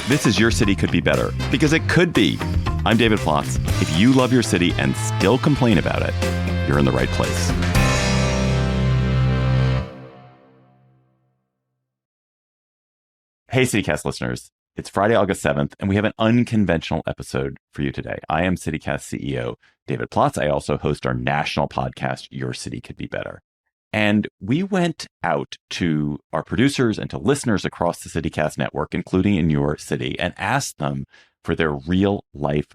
This is Your City Could Be Better, because it could be. I'm David Plotz. If you love your city and still complain about it, you're in the right place. Hey, CityCast listeners. It's Friday, August 7th, and we have an unconventional episode for you today. I am CityCast CEO David Plotz. I also host our national podcast, Your City Could Be Better. And we went out to our producers and to listeners across the CityCast network, including in your city, and asked them for their real life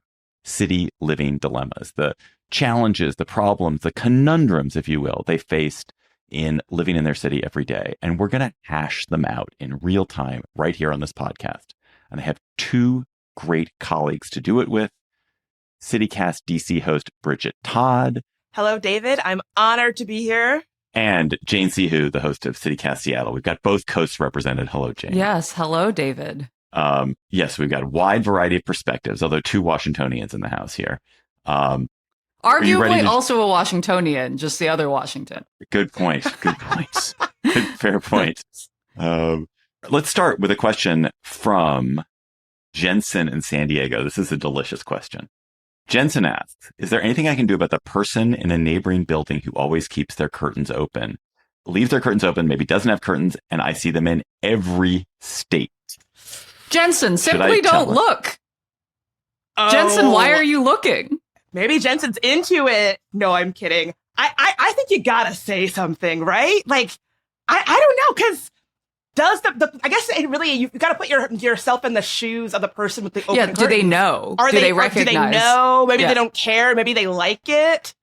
city living dilemmas, the challenges, the problems, the conundrums, if you will, they faced in living in their city every day. And we're going to hash them out in real time right here on this podcast. And I have two great colleagues to do it with. CityCast DC host Bridget Todd. Hello, David. I'm honored to be here. And Jane Sihu, the host of CityCast Seattle. We've got both coasts represented. Hello, Jane. Yes. Hello, David. Yes, we've got a wide variety of perspectives, although two Washingtonians in the house here. Arguably also a Washingtonian, just the other Washington. Good point. Good point. Fair point. Let's start with a question from Jensen in San Diego. This is a delicious question. Jensen asks, is there anything I can do about the person in a neighboring building who always keeps their curtains open, leaves their curtains open, maybe doesn't have curtains, and I see them in every state? Jensen, simply don't look. Oh. Jensen, why are you looking? Maybe Jensen's into it. No, I'm kidding. I think you gotta say something, right? Like, I don't know, because does I guess it really, you've got to put yourself in the shoes of the person with the open curtains. Do they know? Do they recognize? Do they know? Maybe they don't care. Maybe they like it.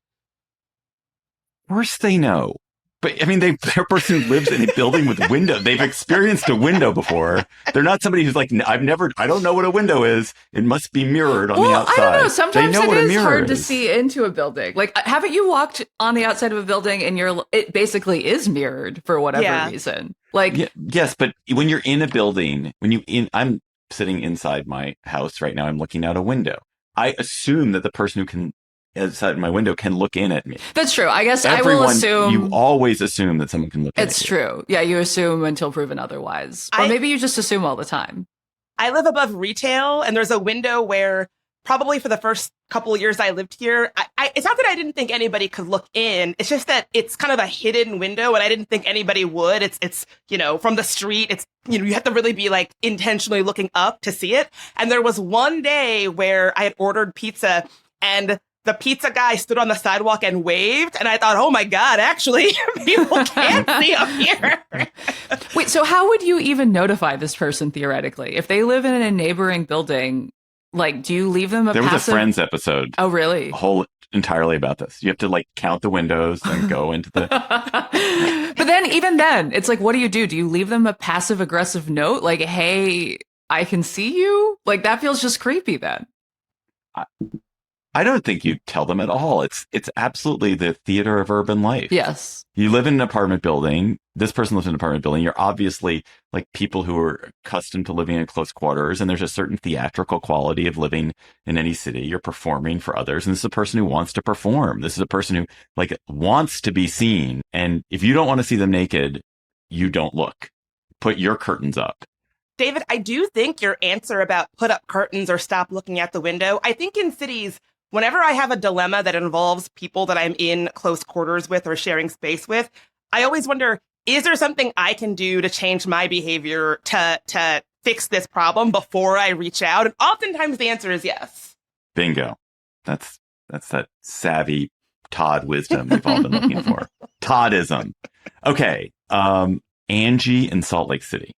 Of course they know. But I mean, their person lives in a building with window. They've experienced a window before. They're not somebody who's like, I don't know what a window is. It must be mirrored on the outside. I don't know. Sometimes it is hard to see into a building. Like, haven't you walked on the outside of a building and it basically is mirrored for whatever reason? Like, yes, but when you're in a building, I'm sitting inside my house right now. I'm looking out a window. I assume that the person who can outside my window can look in at me. That's true. I guess I will assume. You always assume that someone can look in at you. It's true. Yeah, you assume until proven otherwise. Or maybe you just assume all the time. I live above retail, and there's a window where probably for the first couple of years I lived here, it's not that I didn't think anybody could look in. It's just that it's kind of a hidden window, and I didn't think anybody would. It's from the street. It's, you have to really be like intentionally looking up to see it. And there was one day where I had ordered pizza, and the pizza guy stood on the sidewalk and waved, and I thought, oh my God, actually, people can't see up here. Wait, so how would you even notify this person theoretically? If they live in a neighboring building, like, do you leave them There was a Friends episode. Oh, really? Entirely about this. You have to like count the windows and go into the... But then, even then, it's like, what do? Do you leave them a passive aggressive note? Like, hey, I can see you? Like, that feels just creepy then. I don't think you tell them at all. It's absolutely the theater of urban life. Yes. You live in an apartment building. This person lives in an apartment building. You're obviously like people who are accustomed to living in close quarters. And there's a certain theatrical quality of living in any city. You're performing for others. And this is a person who wants to perform. This is a person who like wants to be seen. And if you don't want to see them naked, you don't look. Put your curtains up. David, I do think your answer about put up curtains or stop looking out the window, I think in cities, whenever I have a dilemma that involves people that I'm in close quarters with or sharing space with, I always wonder, is there something I can do to change my behavior to fix this problem before I reach out? And oftentimes the answer is yes. Bingo. That's that savvy Todd wisdom we've all been looking for. Toddism. Okay. Angie in Salt Lake City.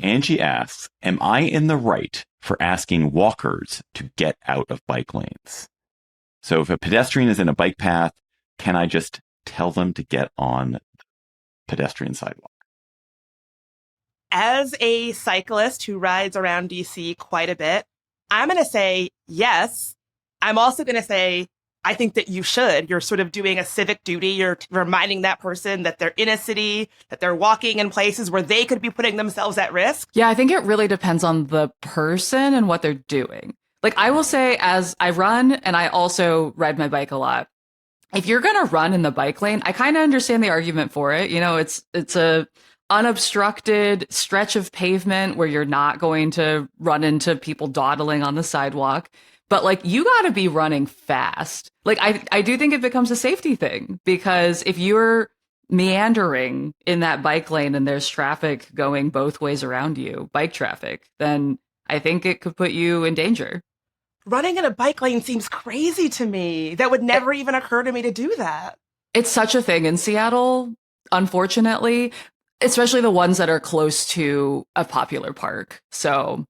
Angie asks, am I in the right for asking walkers to get out of bike lanes? So if a pedestrian is in a bike path, can I just tell them to get on the pedestrian sidewalk? As a cyclist who rides around DC quite a bit, I'm going to say yes. I'm also going to say, I think that you should. You're sort of doing a civic duty. You're reminding that person that they're in a city, that they're walking in places where they could be putting themselves at risk. Yeah, I think it really depends on the person and what they're doing. Like, I will say, as I run and I also ride my bike a lot, if you're going to run in the bike lane, I kind of understand the argument for it. You know, it's a unobstructed stretch of pavement where you're not going to run into people dawdling on the sidewalk. But like, you got to be running fast. Like, I do think it becomes a safety thing, because if you're meandering in that bike lane and there's traffic going both ways around you, bike traffic, then I think it could put you in danger. Running in a bike lane seems crazy to me. That would never even occur to me to do that. It's such a thing in Seattle, unfortunately, especially the ones that are close to a popular park. So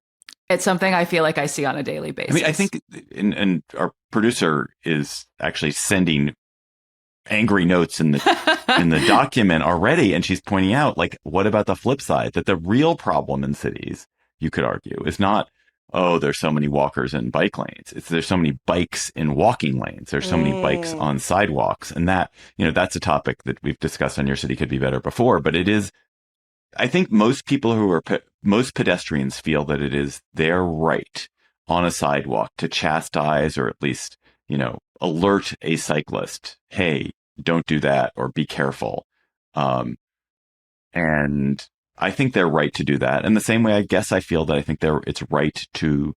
it's something I feel like I see on a daily basis. I mean, I think, and our producer is actually sending angry notes in the document already, and she's pointing out, like, what about the flip side? That the real problem in cities, you could argue, is not, oh, there's so many walkers in bike lanes. It's there's so many bikes in walking lanes. There's so many bikes on sidewalks, and that, that's a topic that we've discussed on Your City Could Be Better before. But it is, I think most people most pedestrians feel that it is their right on a sidewalk to chastise, or at least, alert a cyclist, hey, don't do that, or be careful. And I think they're right to do that. In the same way, I guess I feel that I think it's right to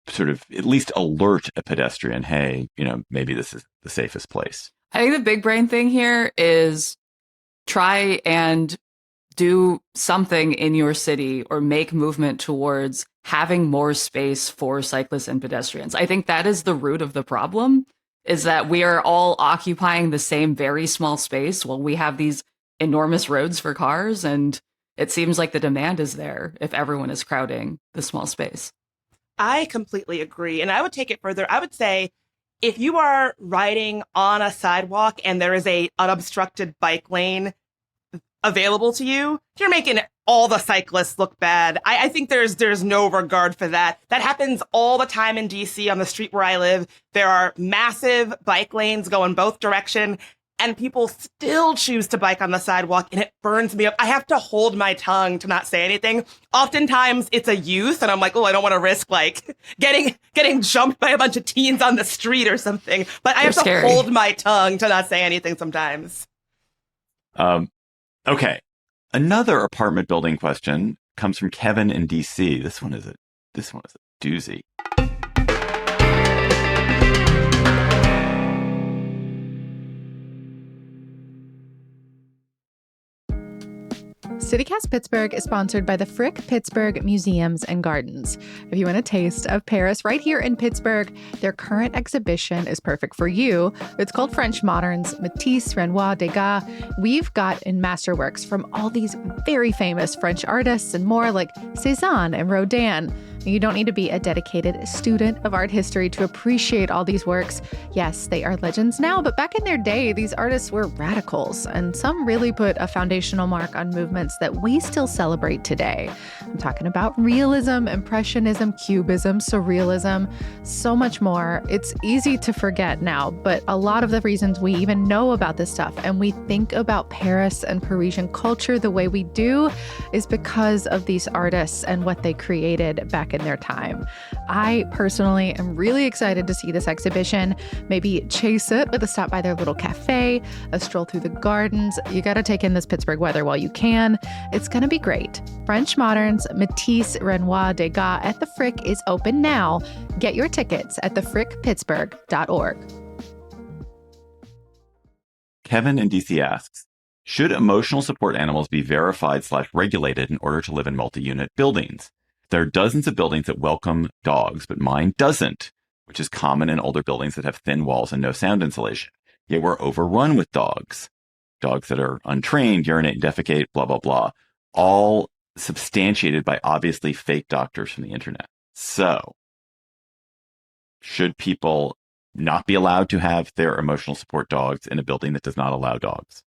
sort of at least alert a pedestrian, hey, maybe this is the safest place. I think the big brain thing here is try and do something in your city or make movement towards having more space for cyclists and pedestrians. I think that is the root of the problem, is that we are all occupying the same very small space while we have these enormous roads for cars. And it seems like the demand is there if everyone is crowding the small space. I completely agree. And I would take it further. I would say, if you are riding on a sidewalk and there is a unobstructed bike lane available to you, you're making all the cyclists look bad. I think there's no regard for that. That happens all the time in DC on the street where I live. There are massive bike lanes going both direction, and people still choose to bike on the sidewalk, and it burns me up. I have to hold my tongue to not say anything. Oftentimes it's a youth, and I'm like, oh, I don't want to risk like getting jumped by a bunch of teens on the street or something. But I have to hold my tongue to not say anything sometimes. Okay. Another apartment building question comes from Kevin in DC. This one is a doozy. CityCast Pittsburgh is sponsored by the Frick Pittsburgh Museums and Gardens. If you want a taste of Paris right here in Pittsburgh, their current exhibition is perfect for you. It's called French Moderns, Matisse, Renoir, Degas. We've got in masterworks from all these very famous French artists and more, like Cézanne and Rodin. You don't need to be a dedicated student of art history to appreciate all these works. Yes, they are legends now, but back in their day, these artists were radicals, and some really put a foundational mark on movements that we still celebrate today. I'm talking about realism, impressionism, cubism, surrealism, so much more. It's easy to forget now, but a lot of the reasons we even know about this stuff and we think about Paris and Parisian culture the way we do is because of these artists and what they created back in their time. I personally am really excited to see this exhibition. Maybe chase it with a stop by their little cafe, a stroll through the gardens. You got to take in this Pittsburgh weather while you can. It's going to be great. French Moderns, Matisse, Renoir, Degas at the Frick is open now. Get your tickets at thefrickpittsburgh.org. Kevin in DC asks, should emotional support animals be verified/regulated in order to live in multi-unit buildings? There are dozens of buildings that welcome dogs, but mine doesn't, which is common in older buildings that have thin walls and no sound insulation. Yet we're overrun with dogs. Dogs that are untrained, urinate and defecate, blah, blah, blah. All substantiated by obviously fake doctors from the internet. So, should people not be allowed to have their emotional support dogs in a building that does not allow dogs?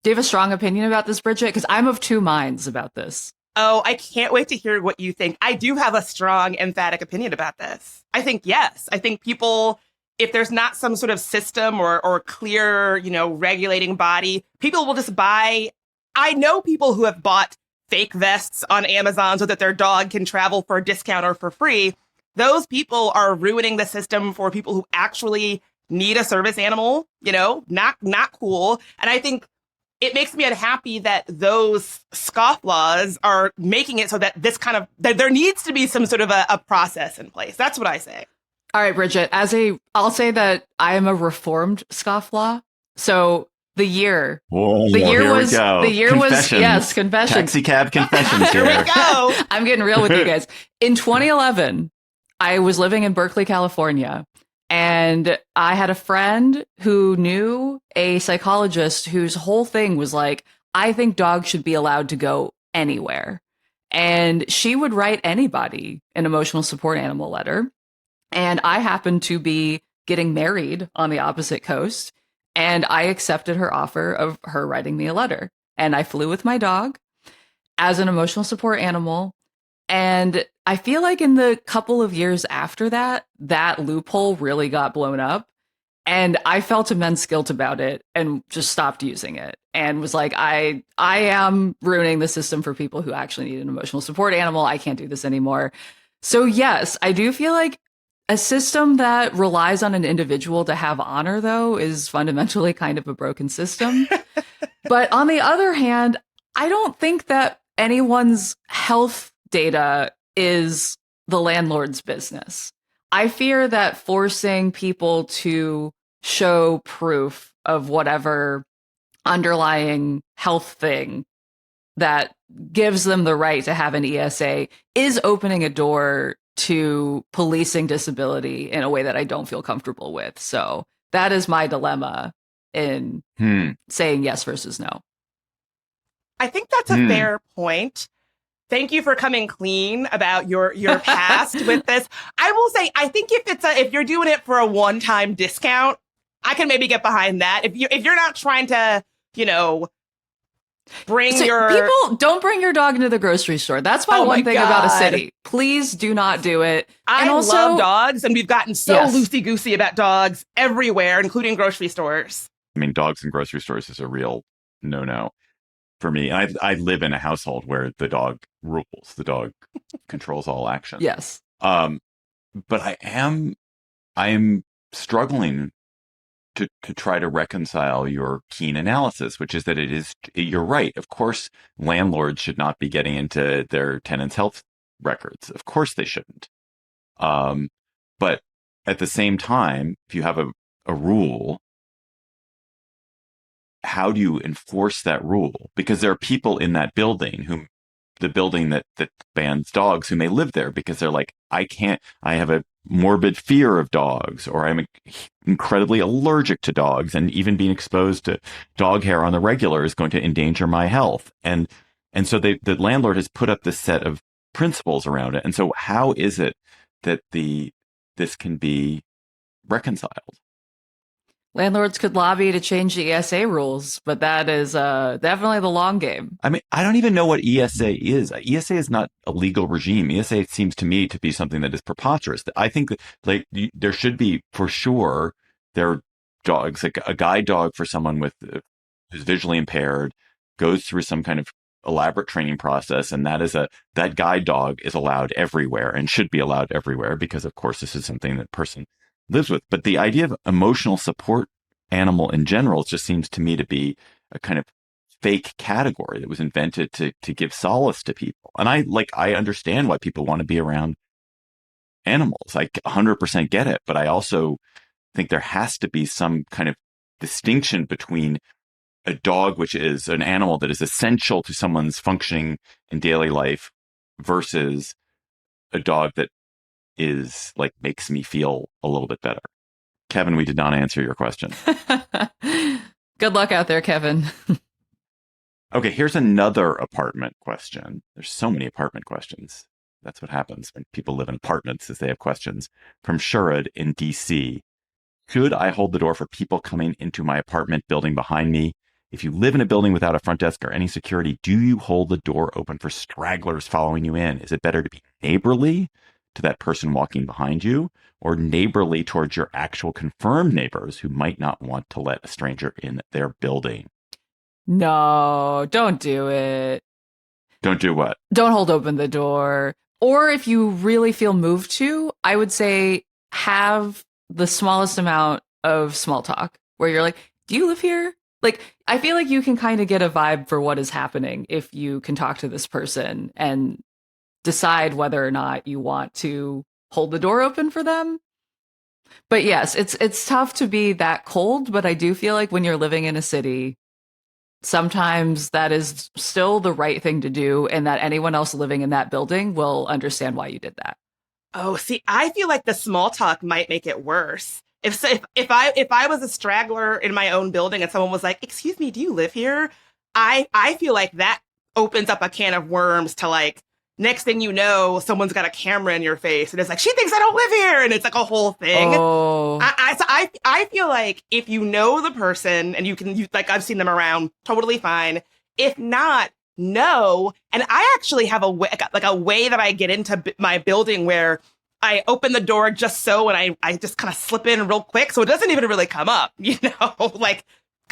Do you have a strong opinion about this, Bridget? Because I'm of two minds about this. Oh, I can't wait to hear what you think. I do have a strong, emphatic opinion about this. I think yes. I think people, if there's not some sort of system or clear, regulating body, people will just buy. I know people who have bought fake vests on Amazon so that their dog can travel for a discount or for free. Those people are ruining the system for people who actually need a service animal, not cool. And I think it makes me unhappy that those scofflaws are making it so that that there needs to be some sort of a process in place. That's what I say. All right, Bridget, I'll say that I am a reformed scofflaw. So the year was yes, confession. Taxi cab confessions. Here we go. I'm getting real with you guys. In 2011, I was living in Berkeley, California, and I had a friend who knew a psychologist whose whole thing was like, I think dogs should be allowed to go anywhere. And she would write anybody an emotional support animal letter. And I happened to be getting married on the opposite coast. And I accepted her offer of her writing me a letter. And I flew with my dog as an emotional support animal. And I feel like in the couple of years after that, that loophole really got blown up. And I felt immense guilt about it and just stopped using it and was like, I am ruining the system for people who actually need an emotional support animal. I can't do this anymore. So yes, I do feel like a system that relies on an individual to have honor, though, is fundamentally kind of a broken system. But on the other hand, I don't think that anyone's health data is the landlord's business. I fear that forcing people to show proof of whatever underlying health thing that gives them the right to have an ESA is opening a door to policing disability in a way that I don't feel comfortable with. So that is my dilemma in saying yes versus no. I think that's a fair point. Thank you for coming clean about your past with this. I will say, I think if you're doing it for a one-time discount, I can maybe get behind that. If you're not trying to, people don't bring your dog into the grocery store. That's my one thing about a city. Please do not do it. I love dogs, and we've gotten so loosey-goosey about dogs everywhere, including grocery stores. I mean, dogs in grocery stores is a real no-no for me. I live in a household where the dog rules. The dog controls all action. Yes. But I am struggling to try to reconcile your keen analysis, which is that you're right. Of course, landlords should not be getting into their tenants' health records. Of course they shouldn't. But at the same time, if you have a rule, how do you enforce that rule? Because there are people in that building the building that bans dogs who may live there because they're like, I have a morbid fear of dogs, or I'm incredibly allergic to dogs, and even being exposed to dog hair on the regular is going to endanger my health. And so the landlord has put up this set of principles around it. And so how is it that this can be reconciled? Landlords could lobby to change the ESA rules, but that is definitely the long game. I mean, I don't even know what ESA is. ESA is not a legal regime. ESA seems to me to be something that is preposterous. I think that there should be, for sure, there are dogs, like a guide dog for someone who's visually impaired, goes through some kind of elaborate training process, and that guide dog is allowed everywhere and should be allowed everywhere because, of course, this is something that person lives with. But the idea of emotional support animal in general just seems to me to be a kind of fake category that was invented to give solace to people. And I understand why people want to be around animals. I 100% get it. But I also think there has to be some kind of distinction between a dog, which is an animal that is essential to someone's functioning in daily life, versus a dog that is makes me feel a little bit better. Kevin, we did not answer your question. Good luck out there, Kevin. Okay, here's another apartment question. There's so many apartment questions. That's what happens when people live in apartments, is they have questions. From Sherrod in DC. Should I hold the door for people coming into my apartment building behind me? If you live in a building without a front desk or any security, do you hold the door open for stragglers following you in? Is it better to be neighborly to that person walking behind you, or neighborly towards your actual confirmed neighbors who might not want to let a stranger in their building? No, don't do it. Don't do what? Don't hold open the door. Or if you really feel moved to, I would say have the smallest amount of small talk where you're like, do you live here? Like, I feel like you can kind of get a vibe for what is happening if you can talk to this person and decide whether or not you want to hold the door open for them. But yes, it's tough to be that cold, but I do feel like when you're living in a city, sometimes that is still the right thing to do, and that anyone else living in that building will understand why you did that. Oh, see, I feel like the small talk might make it worse. If I was a straggler in my own building and someone was like, "Excuse me, do you live here?" I feel like that opens up a can of worms to like next thing you know, someone's got a camera in your face and it's like, "She thinks I don't live here," and it's like a whole thing. Oh. I feel like if you know the person and you like I've seen them around, totally fine. If not, no. And I actually have a way that I get into my building where I open the door just so, and I just kind of slip in real quick. So it doesn't even really come up, like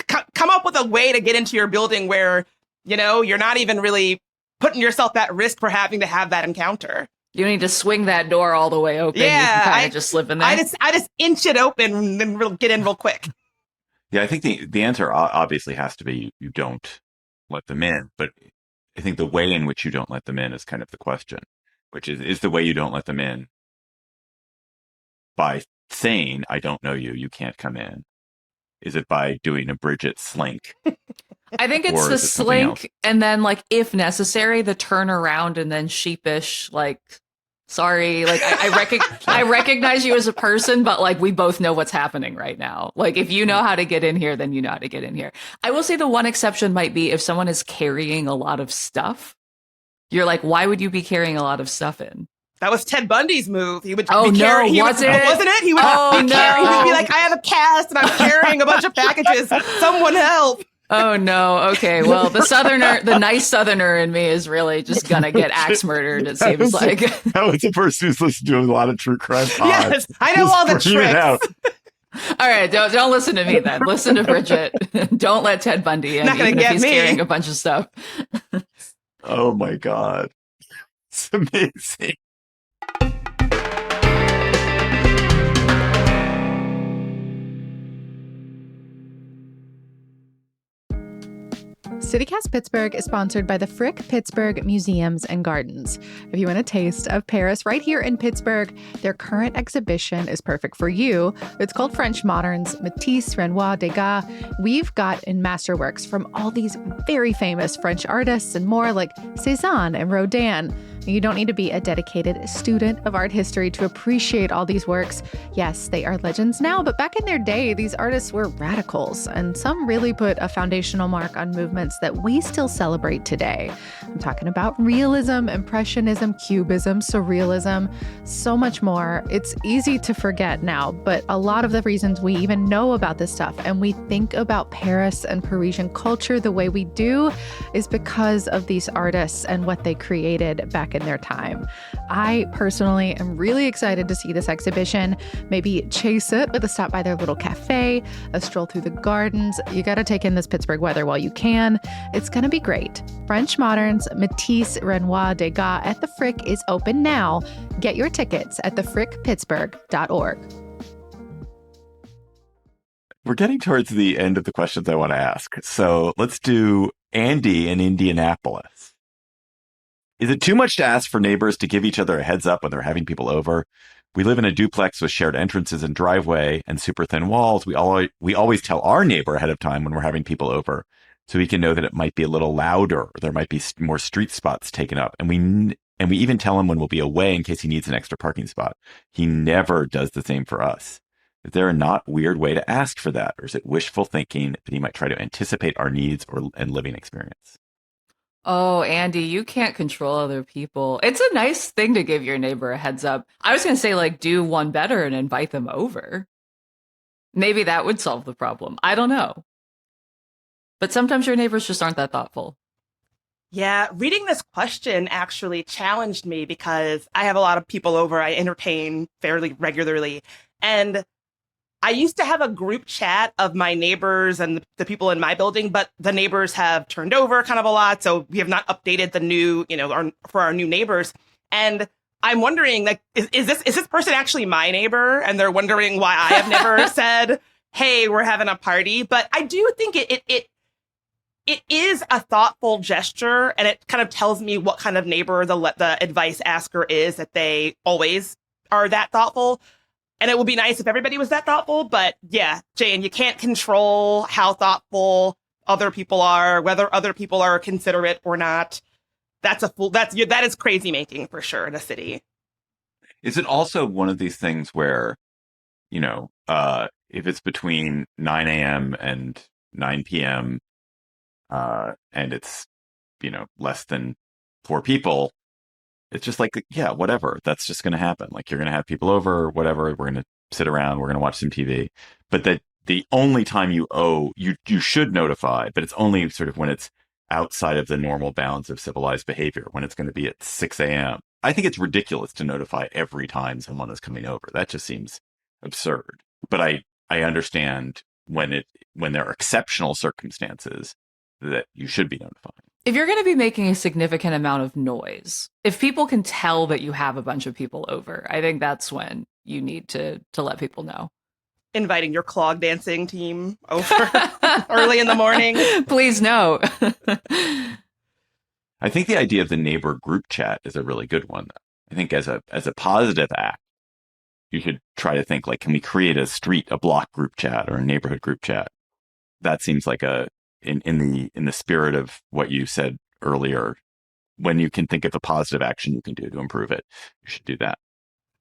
come up with a way to get into your building where, you're not even really putting yourself at risk for having to have that encounter. You need to swing that door all the way open. Yeah, you can kind of just slip in there. I just inch it open and then get in real quick. Yeah, I think the answer obviously has to be you don't let them in. But I think the way in which you don't let them in is kind of the question, which is the way you don't let them in by saying, "I don't know you, you can't come in"? Is it by doing a Bridget slink? I think it's the slink, and then, like, if necessary, the turn around and then sheepish, like, sorry, like, I recognize you as a person, but, like, we both know what's happening right now. Like, if you know how to get in here, then you know how to get in here. I will say the one exception might be if someone is carrying a lot of stuff. You're like, why would you be carrying a lot of stuff in? That was Ted Bundy's move. He would wasn't it? He would he would be like, "I have a cast and I'm carrying a bunch of packages. Someone help." Oh no. Okay. Well, the nice southerner in me is really just gonna get axe murdered, it seems like. That was the person who's listened to a lot of true crime pods. Yes, I know all the tricks. All right, don't listen to me then. Listen to Bridget. Don't let Ted Bundy in, not gonna even get if he's me. carrying a bunch of stuff. Oh my God. It's amazing. CityCast Pittsburgh is sponsored by the Frick Pittsburgh Museums and Gardens. If you want a taste of Paris right here in Pittsburgh, their current exhibition is perfect for you. It's called French Moderns, Matisse, Renoir, Degas. We've got in masterworks from all these very famous French artists and more, like Cézanne and Rodin. You don't need to be a dedicated student of art history to appreciate all these works. Yes, they are legends now, but back in their day, these artists were radicals, and some really put a foundational mark on movements that we still celebrate today. I'm talking about realism, impressionism, cubism, surrealism, so much more. It's easy to forget now, but a lot of the reasons we even know about this stuff and we think about Paris and Parisian culture the way we do is because of these artists and what they created back in their time. I personally am really excited to see this exhibition. Maybe chase it with a stop by their little cafe, a stroll through the gardens. You got to take in this Pittsburgh weather while you can. It's going to be great. French Moderns, Matisse, Renoir, Degas at the Frick is open now. Get your tickets at thefrickpittsburgh.org. We're getting towards the end of the questions I want to ask. So let's do Andy in Indianapolis. Is it too much to ask for neighbors to give each other a heads up when they're having people over? We live in a duplex with shared entrances and driveway and super thin walls. We always tell our neighbor ahead of time when we're having people over, so we can know that it might be a little louder or there might be more street spots taken up. And we even tell him when we'll be away in case he needs an extra parking spot. He never does the same for us. Is there a not weird way to ask for that? Or is it wishful thinking that he might try to anticipate our needs and living experience? Oh, Andy, you can't control other people. It's a nice thing to give your neighbor a heads up. I was going to say, like, do one better and invite them over. Maybe that would solve the problem. I don't know. But sometimes your neighbors just aren't that thoughtful. Yeah, reading this question actually challenged me because I have a lot of people over I entertain fairly regularly. And I used to have a group chat of my neighbors and the people in my building, but the neighbors have turned over kind of a lot. So we have not updated the new, for our new neighbors. And I'm wondering, like, is this person actually my neighbor? And they're wondering why I have never said, hey, we're having a party. But I do think it is a thoughtful gesture, and it kind of tells me what kind of neighbor the advice asker is, that they always are that thoughtful. And it would be nice if everybody was that thoughtful. But yeah, Jane, you can't control how thoughtful other people are, whether other people are considerate or not. That is crazy making for sure in a city. Is it also one of these things where, if it's between 9 a.m. and 9 p.m., and it's, less than 4 people, it's just like, yeah, whatever. That's just going to happen. Like, you're going to have people over, whatever. We're going to sit around. We're going to watch some TV. But that the only time you should notify, but it's only sort of when it's outside of the normal bounds of civilized behavior, when it's going to be at 6 a.m. I think it's ridiculous to notify every time someone is coming over. That just seems absurd. But I understand when there are exceptional circumstances that you should be notifying. If you're going to be making a significant amount of noise, if people can tell that you have a bunch of people over, I think that's when you need to let people know. Inviting your clog dancing team over early in the morning. Please no. I think the idea of the neighbor group chat is a really good one. I think as a positive act, you should try to think, like, can we create a block group chat or a neighborhood group chat? That seems like in the spirit of what you said earlier, when you can think of a positive action you can do to improve it, you should do that.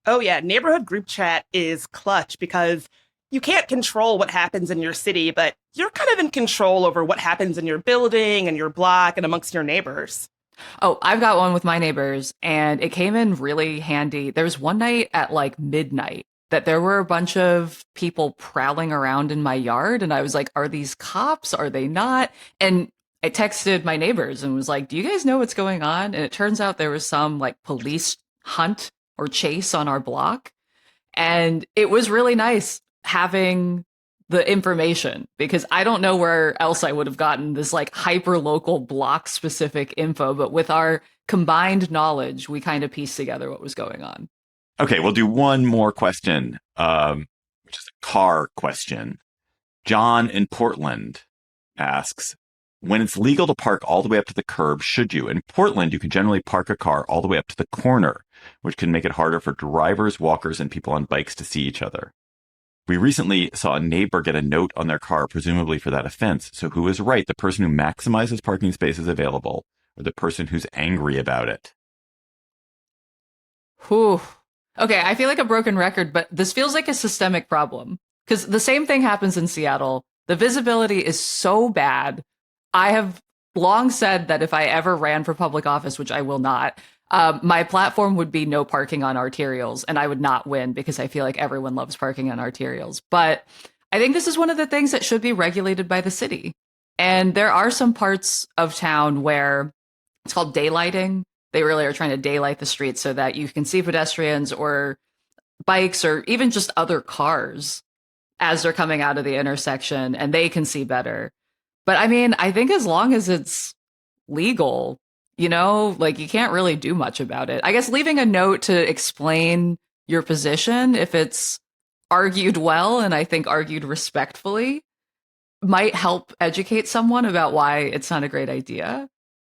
Oh yeah, neighborhood group chat is clutch because you can't control what happens in your city, but you're kind of in control over what happens in your building and your block and amongst your neighbors. Oh, I've got one with my neighbors, and it came in really handy. There was one night at like midnight that there were a bunch of people prowling around in my yard, and I was like, are these cops? Are they not? And I texted my neighbors and was like, do you guys know what's going on? And it turns out there was some like police hunt or chase on our block. And it was really nice having the information, because I don't know where else I would have gotten this like hyper local block specific info, but with our combined knowledge, we kind of pieced together what was going on. Okay, we'll do one more question, which is a car question. John in Portland asks, when it's legal to park all the way up to the curb, should you? In Portland, you can generally park a car all the way up to the corner, which can make it harder for drivers, walkers, and people on bikes to see each other. We recently saw a neighbor get a note on their car, presumably for that offense. So who is right, the person who maximizes parking spaces available or the person who's angry about it? Whew. Okay, I feel like a broken record, but this feels like a systemic problem because the same thing happens in Seattle. The visibility is so bad. I have long said that if I ever ran for public office, which I will not, my platform would be no parking on arterials, and I would not win because I feel like everyone loves parking on arterials. But I think this is one of the things that should be regulated by the city. And there are some parts of town where it's called daylighting. They really are trying to daylight the streets so that you can see pedestrians or bikes or even just other cars as they're coming out of the intersection, and they can see better. But I mean, I think as long as it's legal, like you can't really do much about it. I guess leaving a note to explain your position, if it's argued well and I think argued respectfully, might help educate someone about why it's not a great idea.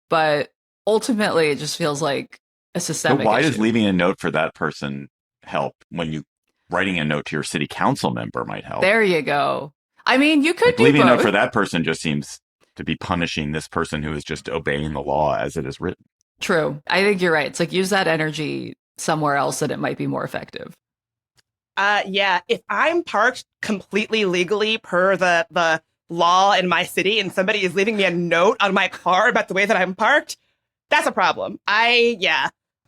But ultimately, it just feels like a systemic But why issue. does leaving a note for that person help when you writing a note to your city council member might help? There you go. I mean, you could do leaving both. a note for that person just seems to be punishing this person who is just obeying the law as it is written. True. I think you're right. It's like use that energy somewhere else that it might be more effective. Yeah, if I'm parked completely legally per the law in my city and somebody is leaving me a note on my car about the way that I'm parked, that's a problem. I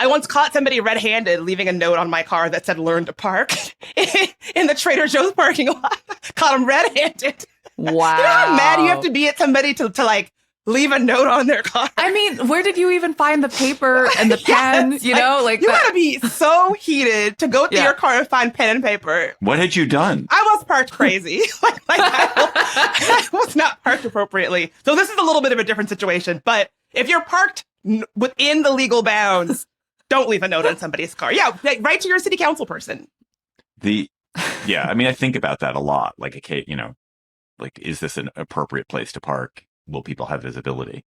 once caught somebody red-handed leaving a note on my car that said "Learn to park" in the Trader Joe's parking lot. Caught him red-handed. Wow. You know how mad you have to be at somebody to like leave a note on their car? I mean, where did you even find the paper and the pen? Yes, you gotta be so heated to go through your car and find pen and paper. What had you done? I was parked crazy. I was not parked appropriately. So this is a little bit of a different situation. But if you're parked within the legal bounds, don't leave a note on somebody's car. Yeah, write to your city council person. Yeah, I mean, I think about that a lot. Like, okay, like, is this an appropriate place to park? Will people have visibility?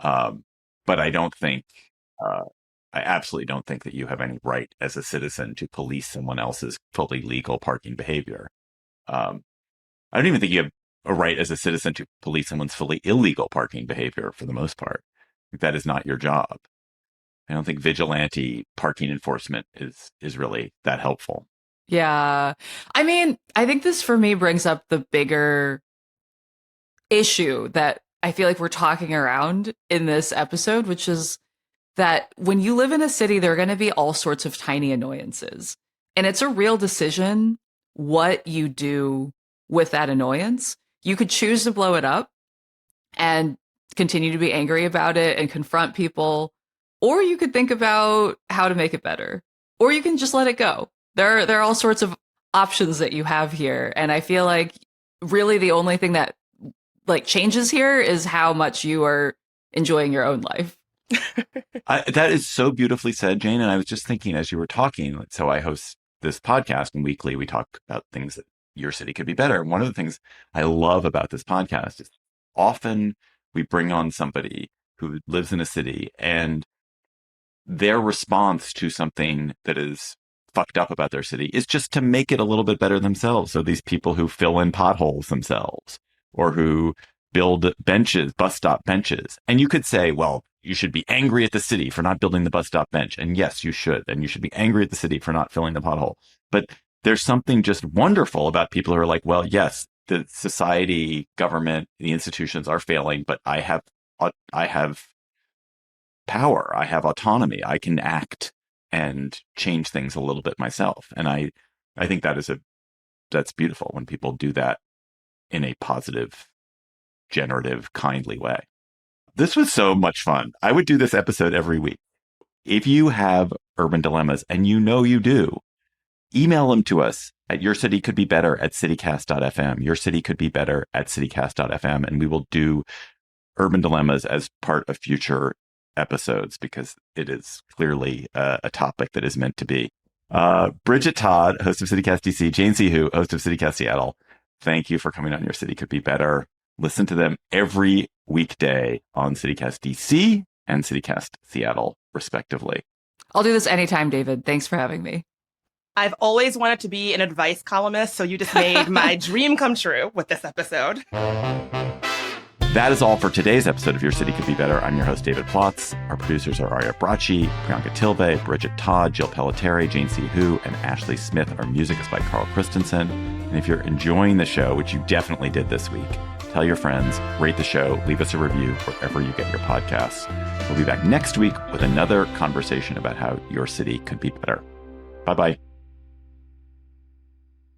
But I don't think, I absolutely don't think that you have any right as a citizen to police someone else's fully legal parking behavior. I don't even think you have a right as a citizen to police someone's fully illegal parking behavior for the most part. That is not your job. I don't think vigilante parking enforcement is really that helpful. Yeah. I mean, I think this for me brings up the bigger issue that I feel like we're talking around in this episode, which is that when you live in a city, there are going to be all sorts of tiny annoyances. And it's a real decision what you do with that annoyance. You could choose to blow it up and continue to be angry about it and confront people, or you could think about how to make it better, or you can just let it go. There are all sorts of options that you have here. And I feel like really the only thing that like changes here is how much you are enjoying your own life. That is so beautifully said, Jane. And I was just thinking as you were talking, so I host this podcast, and weekly we talk about things that your city could be better. And one of the things I love about this podcast is often we bring on somebody who lives in a city and their response to something that is fucked up about their city is just to make it a little bit better themselves. So these people who fill in potholes themselves, or who build benches, bus stop benches. And you could say, well, you should be angry at the city for not building the bus stop bench. And yes, you should. And you should be angry at the city for not filling the pothole. But there's something just wonderful about people who are like, well, yes, the society, government, the institutions are failing, but I have power. I have autonomy. I can act and change things a little bit myself. And I think that's beautiful when people do that in a positive, generative, kindly way. This was so much fun. I would do this episode every week. If you have urban dilemmas, and you do, email them to us at yourcitycouldbebetter@citycast.fm, yourcitycouldbebetter@citycast.fm, and we will do urban dilemmas as part of future episodes because it is clearly a topic that is meant to be. Bridget Todd, host of CityCast DC, Jane Sihu, host of CityCast Seattle, thank you for coming on Your City Could Be Better. Listen to them every weekday on CityCast DC and CityCast Seattle, respectively. I'll do this anytime, David. Thanks for having me. I've always wanted to be an advice columnist, so you just made my dream come true with this episode. That is all for today's episode of Your City Could Be Better. I'm your host, David Plotz. Our producers are Arya Bracci, Priyanka Tilve, Bridget Todd, Jill Pelletieri, Jane Sihu, and Ashley Smith. Our music is by Carl Christensen. And if you're enjoying the show, which you definitely did this week, tell your friends, rate the show, leave us a review wherever you get your podcasts. We'll be back next week with another conversation about how your city could be better. Bye-bye.